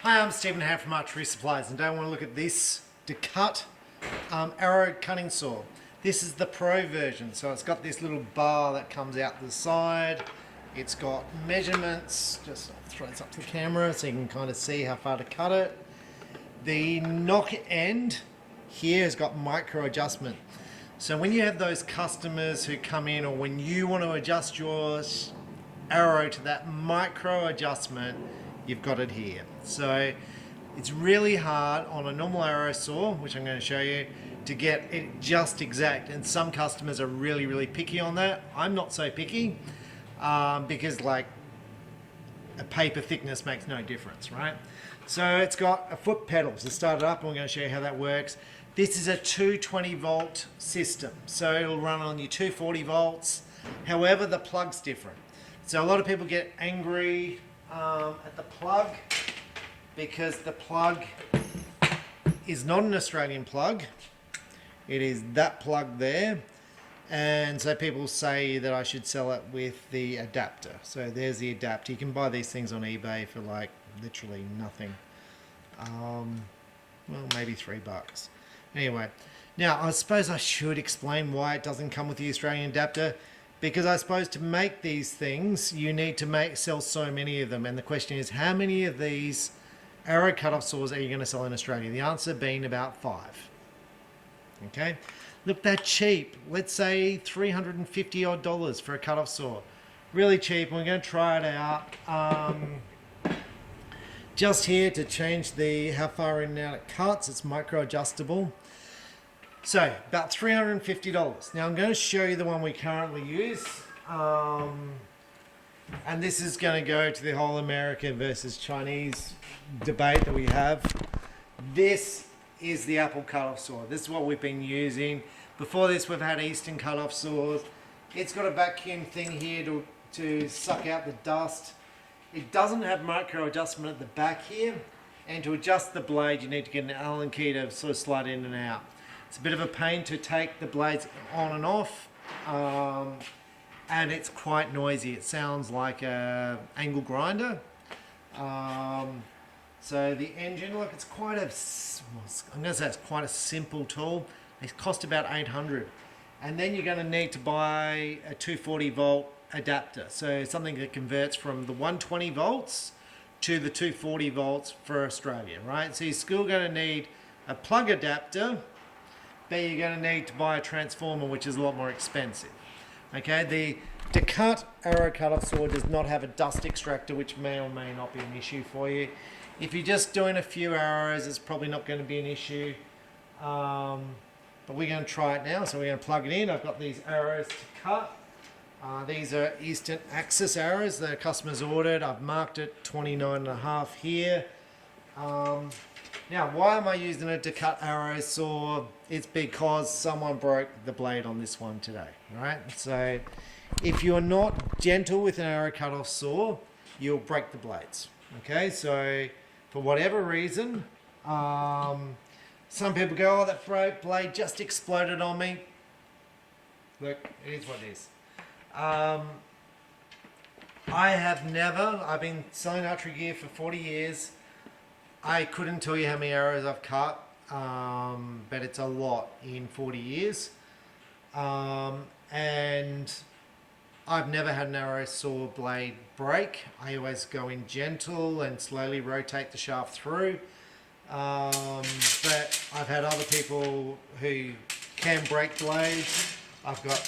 Hi, I'm Stephen Ham from Archery Supplies, and don't want to look at this Decut Arrow cutting saw. This is the Pro version, so it's got this little bar that comes out the side. It's got measurements, just I'll throw this up to the camera so you can kind of see how far to cut it. The knock end here has got micro adjustment. So when you have those customers who come in, or when you want to adjust your arrow to that micro adjustment, you've got it here. So it's really hard on a normal arrow saw, which I'm going to show you, to get it just exact, and some customers are really picky on that. I'm not so picky because like a paper thickness makes no difference, right? So it's got a foot pedal to start it up, and we're going to show you how that works. This is a 220 volt system, so it'll run on your 240 volts. However, the plug's different. So a lot of people get angry at the plug because the plug is not an Australian plug. It is that plug there, and so people say that I should sell it with the adapter. So there's the adapter. You can buy these things on eBay for like literally nothing. Well, maybe $3. Anyway, now I suppose I should explain why it doesn't come with the Australian adapter. Because I suppose to make these things, you need to sell so many of them. And the question is, how many of these arrow cut-off saws are you going to sell in Australia? The answer being about 5. Okay? Look, they're cheap. Let's say $350 odd for a cut-off saw. Really cheap. We're going to try it out. Just here to change how far in and out it cuts. It's micro-adjustable. So, about $350. Now I'm going to show you the one we currently use. And this is going to go to the whole America versus Chinese debate that we have. This is the Apple cut-off saw. This is what we've been using. Before this we've had Eastern cut-off saws. It's got a vacuum thing here to suck out the dust. It doesn't have micro adjustment at the back here. And to adjust the blade you need to get an Allen key to sort of slide in and out. It's a bit of a pain to take the blades on and off, and it's quite noisy. It sounds like an angle grinder. So the engine, look, it's quite I'm going to say it's quite a simple tool. It cost about $800. And then you're going to need to buy a 240 volt adapter. So something that converts from the 120 volts to the 240 volts for Australia, right? So you're still going to need a plug adapter, but you're going to need to buy a transformer, which is a lot more expensive. Okay, the Decut Arrow cut-off saw does not have a dust extractor, which may or may not be an issue for you. If you're just doing a few arrows, it's probably not going to be an issue. But we're going to try it now, so we're going to plug it in. I've got these arrows to cut. These are Eastern Axis arrows that customers ordered. I've marked it 29.5 here. Now, why am I using a Decut Arrow saw? It's because someone broke the blade on this one today, right? So, if you're not gentle with an arrow cut-off saw, you'll break the blades, okay? So, for whatever reason, some people go, oh, that blade just exploded on me. Look, it is what it is. I've been selling archery gear for 40 years. I couldn't tell you how many arrows I've cut, but it's a lot in 40 years. And I've never had an arrow saw blade break. I always go in gentle and slowly rotate the shaft through. But I've had other people who can break blades. I've got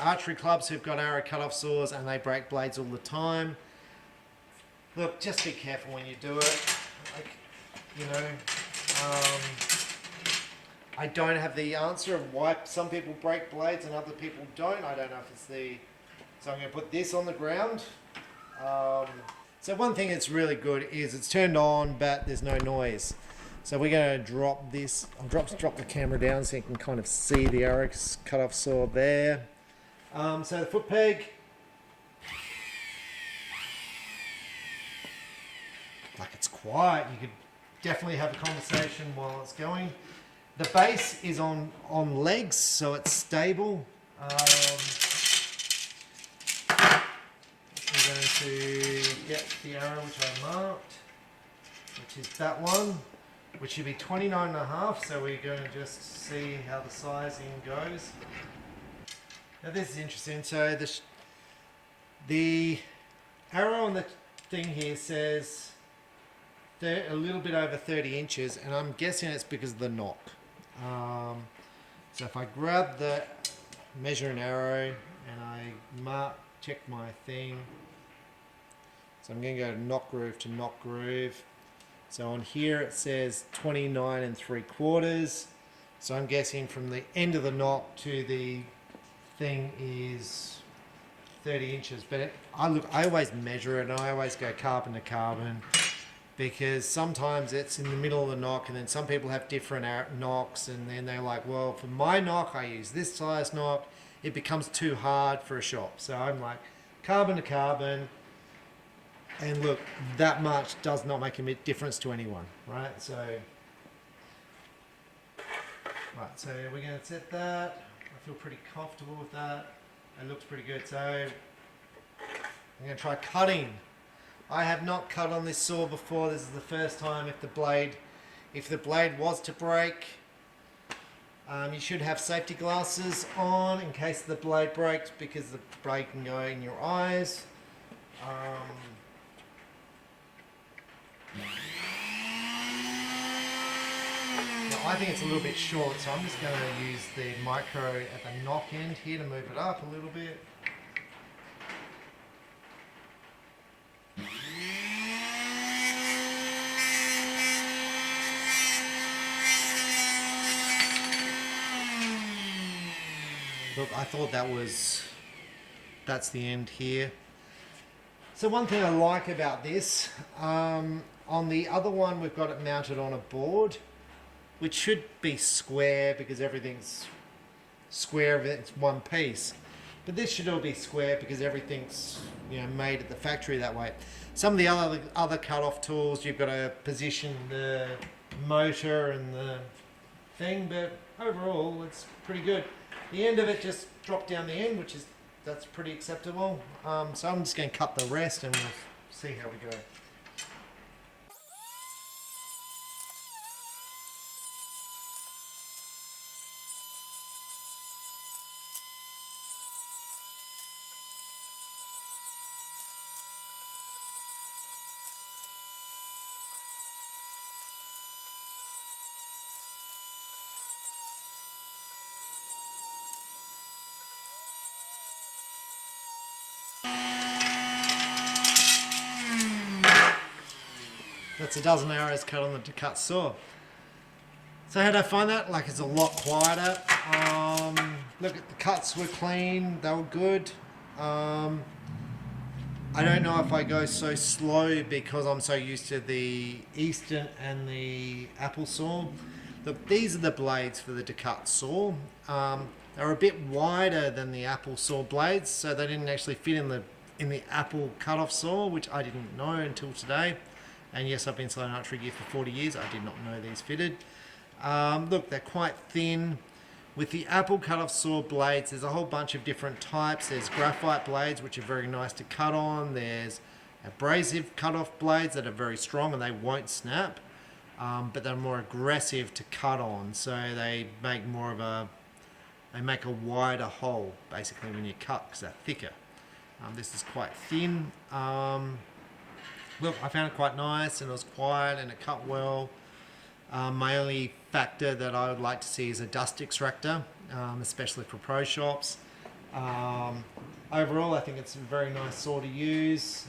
archery clubs who've got arrow cut-off saws and they break blades all the time. Look, just be careful when you do it. Like, you know, I don't have the answer of why some people break blades and other people don't. I don't know if it's so I'm going to put this on the ground. So one thing that's really good is it's turned on, but there's no noise. So we're going to drop this. I'll drop the camera down so you can kind of see the arrow cut-off saw there. So the foot peg. Like, it's quiet. You could definitely have a conversation while it's going. The base is on legs, so it's stable. We're going to get the arrow which I marked. which is that one, which should be 29.5. So we're going to just see how the sizing goes. Now this is interesting. So the arrow on the thing here says a little bit over 30 inches, and I'm guessing it's because of the knock. So if I grab the measuring arrow and I check my thing, so I'm going to go to knock groove to knock groove. So on here it says 29 3/4. So I'm guessing from the end of the knock to the thing is 30 inches. But I always measure it, and I always go carbon to carbon, because sometimes it's in the middle of the knock, and then some people have different knocks, and then they're like, well, for my knock I use this size knock. It becomes too hard for a shop. So I'm like carbon to carbon. And look, that much does not make a difference to anyone, right? So we're going to set that. I feel pretty comfortable with that. It looks pretty good. So I'm going to try cutting. I have not cut on this saw before. This is the first time. If the blade was to break, you should have safety glasses on in case the blade breaks, because the blade can go in your eyes. Now, I think it's a little bit short, so I'm just going to use the micro at the knock end here to move it up a little bit. Look, I thought that's the end here. So one thing I like about this, on the other one we've got it mounted on a board, which should be square because everything's square, it's one piece. But this should all be square because everything's, you know, made at the factory that way. Some of the other cut-off tools, you've got to position the motor and the thing, but overall it's pretty good. The end of it just dropped down the end, that's pretty acceptable. So I'm just going to cut the rest and we'll see how we go. That's a dozen arrows cut on the Decut saw. So how did I find that? Like, it's a lot quieter. Look, the cuts were clean, they were good. I don't know if I go so slow because I'm so used to the Eastern and the Apple saw. Look, these are the blades for the Decut saw. They're a bit wider than the Apple saw blades, so they didn't actually fit in the Apple cut-off saw, which I didn't know until today. And yes, I've been selling archery gear for 40 years. I did not know these fitted. Look, they're quite thin. With the Apple cut-off saw blades, there's a whole bunch of different types. There's graphite blades, which are very nice to cut on. There's abrasive cut-off blades that are very strong and they won't snap, but they're more aggressive to cut on. So they make a wider hole, basically, when you cut, because they're thicker. This is quite thin. Look, I found it quite nice, and it was quiet, and it cut well. My only factor that I would like to see is a dust extractor, especially for pro shops. Overall, I think it's a very nice saw to use.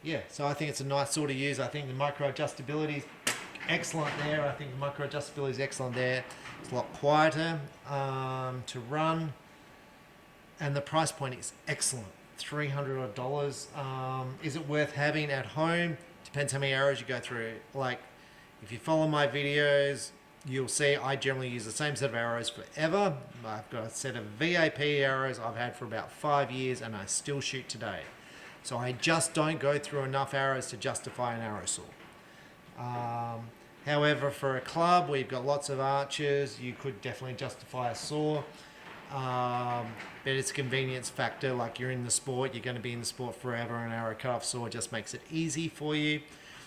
Yeah, so I think it's a nice saw to use. I think the micro adjustability is excellent there. It's a lot quieter to run. And the price point is excellent, $300 odd. Is it worth having at home? Depends how many arrows you go through. Like, if you follow my videos, you'll see I generally use the same set of arrows forever. I've got a set of VAP arrows I've had for about 5 years, and I still shoot today. So I just don't go through enough arrows to justify an arrow saw. However, for a club where you've got lots of archers, you could definitely justify a saw. but it's a convenience factor. Like you're in the sport, you're going to be in the sport forever, and arrow cut-off saw just makes it easy for you.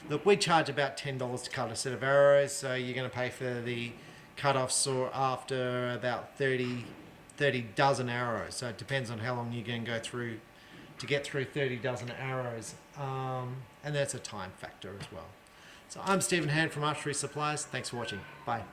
Look, we charge about $10 to cut a set of arrows, so you're going to pay for the cut-off saw after about 30 dozen arrows. So it depends on how long you're going to go through to get through 30 dozen arrows, and that's a time factor as well. So I'm Stephen Hand from Archery Supplies. Thanks for watching. Bye.